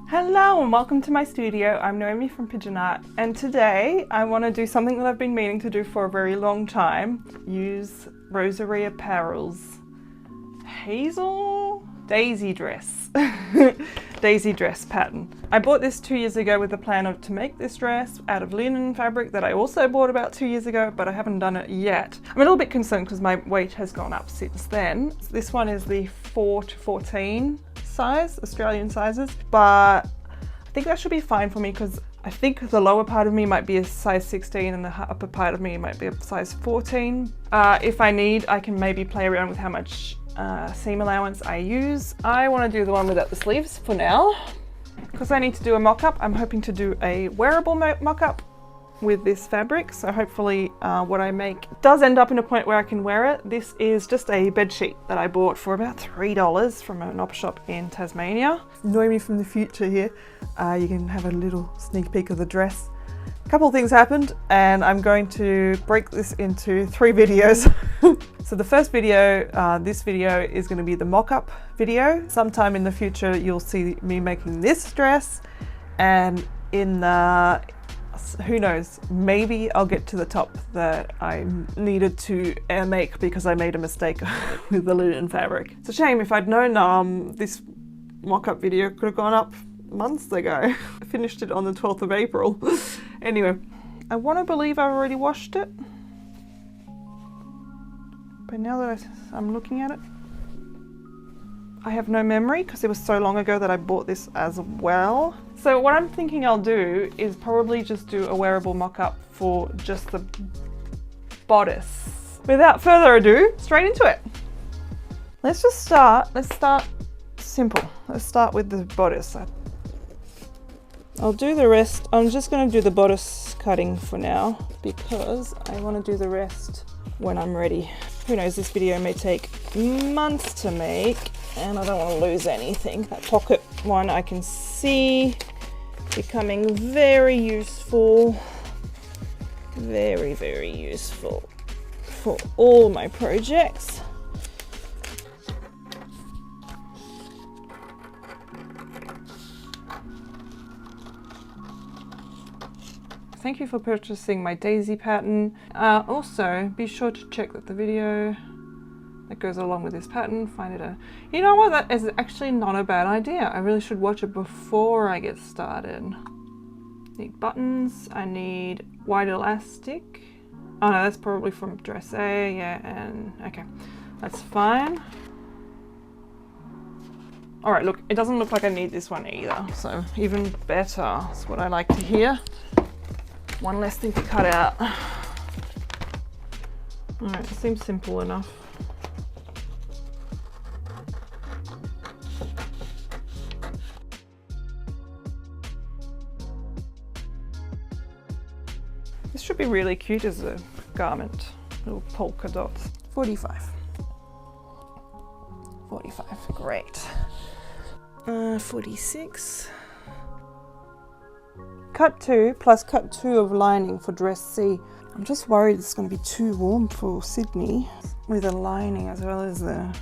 Hello and welcome to my studio. I'm Naomi from Pigeon Art, and today I want to do something that I've been meaning to do for a very long time. Use Rosary Apparel's Hazel Daisy Dress. Daisy dress pattern. I bought this 2 years ago with the plan to make this dress out of linen fabric that I also bought about 2 years ago, but I haven't done it yet. I'm a little bit concerned because my weight has gone up since then. This one is the 4 to 14 size, Australian sizes, but I think that should be fine for me because I think the lower part of me might be a size 16 and the upper part of me might be a size 14. If I need, I can maybe play around with how much seam allowance I use. I want to do the one without the sleeves for now because I need to do a mock-up. I'm hoping to do a wearable mock-up with this fabric, so hopefully what I make does end up in a point where I can wear it. This is just a bed sheet that I bought for about $3 from an op shop in Tasmania. Naomi from the future here. You can have a little sneak peek of the dress. A couple of things happened and I'm going to break this into 3 videos. So the first video, this video is going to be the mock-up video. Sometime in the future you'll see me making this dress, and in the who knows, maybe I'll get to the top that I needed to make because I made a mistake with the linen fabric. It's a shame. If I'd known this mock-up video could have gone up months ago. I finished it on the 12th of April. Anyway, I want to believe I've already washed it, but now that I'm looking at it, I have no memory because it was so long ago that I bought this as well. So what I'm thinking I'll do is probably just do a wearable mock-up for just the bodice. Without further ado, straight into it. Let's start simple. Let's start with the bodice. I'll do the rest. I'm just going to do the bodice cutting for now because I want to do the rest when I'm ready. Who knows, this video may take months to make and I don't want to lose anything. That pocket one I can see becoming very useful. Very, very useful for all my projects. Thank you for purchasing my daisy pattern. Also, be sure to check that the video that goes along with this pattern, you know what, that is actually not a bad idea. I really should watch it before I get started. Need buttons, I need white elastic. Oh no, that's probably from dress A, yeah, and okay, that's fine. All right, look, it doesn't look like I need this one either, so even better. That's what I like to hear. One less thing to cut out. All right, it seems simple enough. This should be really cute as a garment. Little polka dots. 45. 45, great. 46. Cut 2 plus cut 2 of lining for dress C. I'm just worried it's going to be too warm for Sydney with a lining as well as the...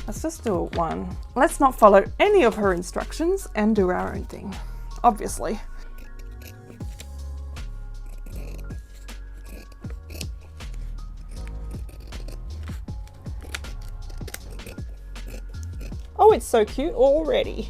Let's just do it 1. Let's not follow any of her instructions and do our own thing, obviously. Oh, it's so cute already.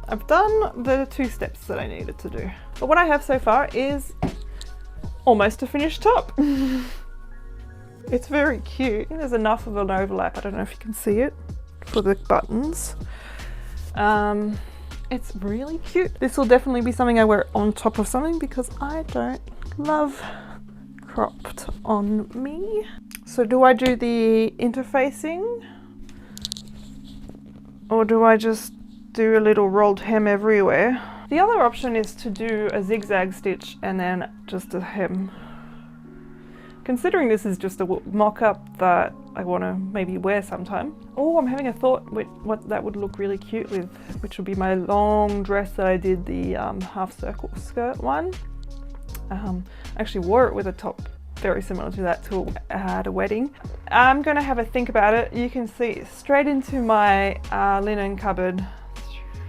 I've done the 2 steps that I needed to do. But what I have so far is almost a finished top. It's very cute. There's enough of an overlap, I don't know if you can see it, for the buttons. It's really cute. This will definitely be something I wear on top of something because I don't love cropped on me. So do I do the interfacing? Or do I just do a little rolled hem everywhere? The other option is to do a zigzag stitch and then just a hem. Considering this is just a mock-up that I want to maybe wear sometime. Oh, I'm having a thought with what that would look really cute with, which would be my long dress that I did the half circle skirt one. I actually wore it with a top very similar to that at a wedding. I'm going to have a think about it. You can see straight into my linen cupboard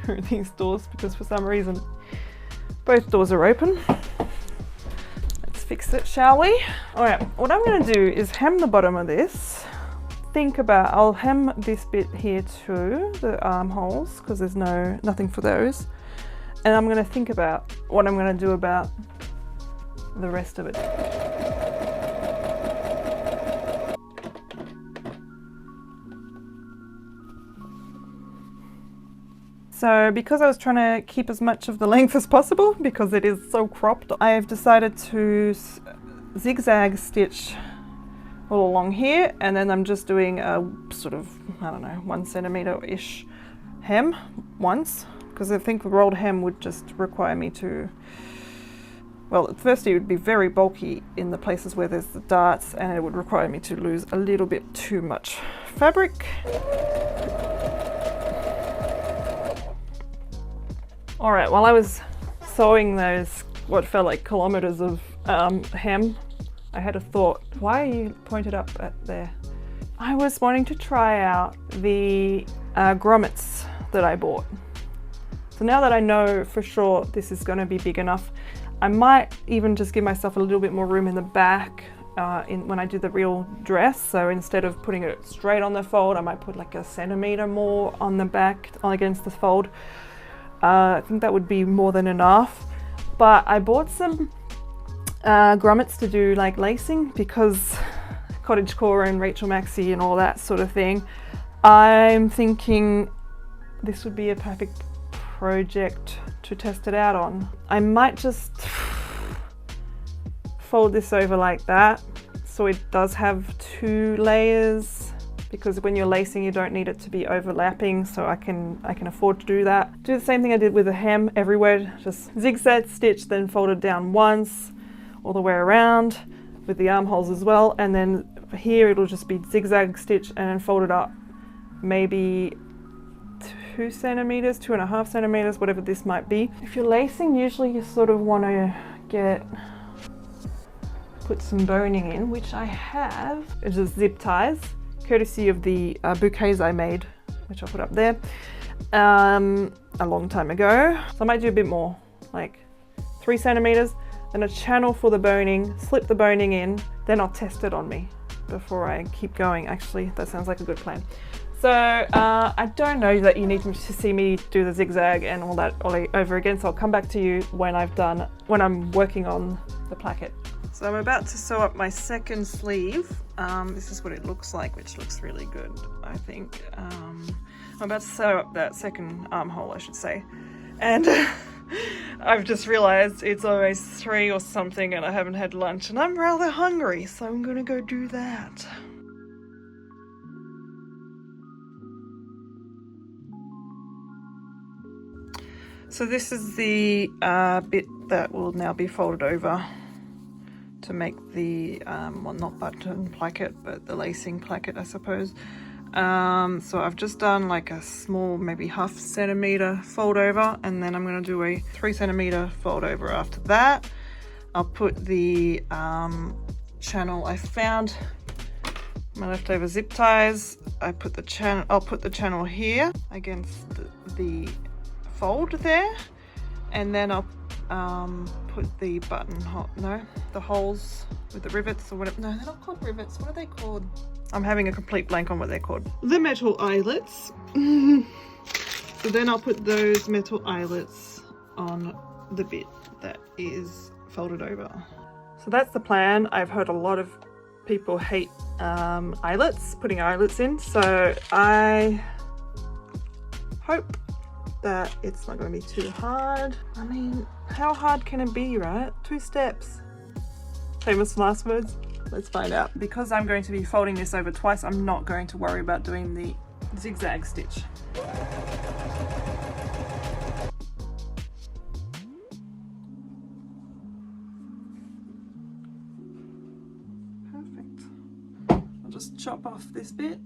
through these doors because for some reason both doors are open. Let's fix it, shall we? All right, what I'm going to do is hem the bottom of this. I'll hem this bit here too, the armholes, because there's nothing for those. And I'm going to think about what I'm going to do about the rest of it. So because I was trying to keep as much of the length as possible because it is so cropped, I have decided to zigzag stitch all along here, and then I'm just doing a sort of, I don't know, 1 centimeter-ish hem once, because I think the rolled hem would just require me to, well, at first it would be very bulky in the places where there's the darts, and it would require me to lose a little bit too much fabric. All right, while I was sewing those, what felt like kilometers of hem, I had a thought. Why are you pointed up at there? I was wanting to try out the grommets that I bought. So now that I know for sure this is going to be big enough, I might even just give myself a little bit more room in the back when I do the real dress. So instead of putting it straight on the fold, I might put like a centimeter more on the back against the fold. I think that would be more than enough. But I bought some grommets to do like lacing because Cottage Core and Rachel Maxey and all that sort of thing. I'm thinking this would be a perfect project to test it out on. I might just fold this over like that so it does have 2 layers, because when you're lacing you don't need it to be overlapping, so I can afford to do that. Do the same thing I did with the hem everywhere, just zigzag stitch, then fold it down once all the way around with the armholes as well, and then here it'll just be zigzag stitch and then fold it up maybe 2 centimeters, 2.5 centimeters, whatever this might be. If you're lacing, usually you sort of want to put some boning in, which I have. It's just zip ties, courtesy of the bouquets I made, which I'll put up there a long time ago. So I might do a bit more, like 3 centimeters, then a channel for the boning, slip the boning in, then I'll test it on me before I keep going. Actually, that sounds like a good plan. So I don't know that you need to see me do the zigzag and all that all over again, so I'll come back to you when I'm working on the placket. So I'm about to sew up my second sleeve. This is what it looks like, which looks really good, I think. I'm about to sew up that second armhole, I should say. And I've just realized it's almost 3 or something and I haven't had lunch and I'm rather hungry, so I'm gonna go do that. So this is the bit that will now be folded over to make the, well, not button placket, but the lacing placket, I suppose. So I've just done like a small, maybe 1/2 centimeter fold over, and then I'm going to do a 3 centimeter fold over after that. I'll put the channel I found, my leftover zip ties. I'll put the channel here against the fold there, and then I'll put the the holes with the rivets, or whatever. No, they're not called rivets. What are they called? I'm having a complete blank on what they're called. The metal eyelets. So So then I'll put those metal eyelets on the bit that is folded over. So that's the plan. I've heard a lot of people hate eyelets, putting eyelets in, so I hope that it's not going to be too hard. I mean, how hard can it be, right? 2 steps. Famous last words. Let's find out. Because I'm going to be folding this over twice, I'm not going to worry about doing the zigzag stitch. Perfect. I'll just chop off this bit.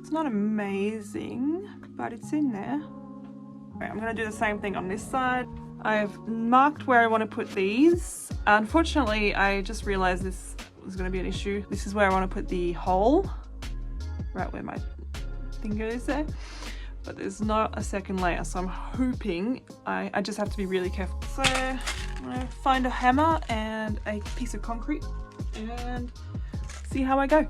It's not amazing, but it's in there. Right, I'm going to do the same thing on this side. I've marked where I want to put these. Unfortunately, I just realized this was going to be an issue. This is where I want to put the hole, right where my finger is there. But there's not a second layer, so I'm hoping I just have to be really careful. So I'm going to find a hammer and a piece of concrete and see how I go.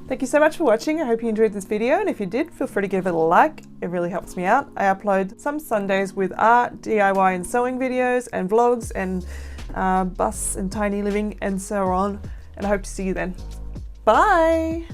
Thank you so much for watching. I hope you enjoyed this video, and if you did, feel free to give it a like. It really helps me out. I upload some Sundays with art, DIY and sewing videos and vlogs and bus and tiny living and so on, and I hope to see you then. Bye!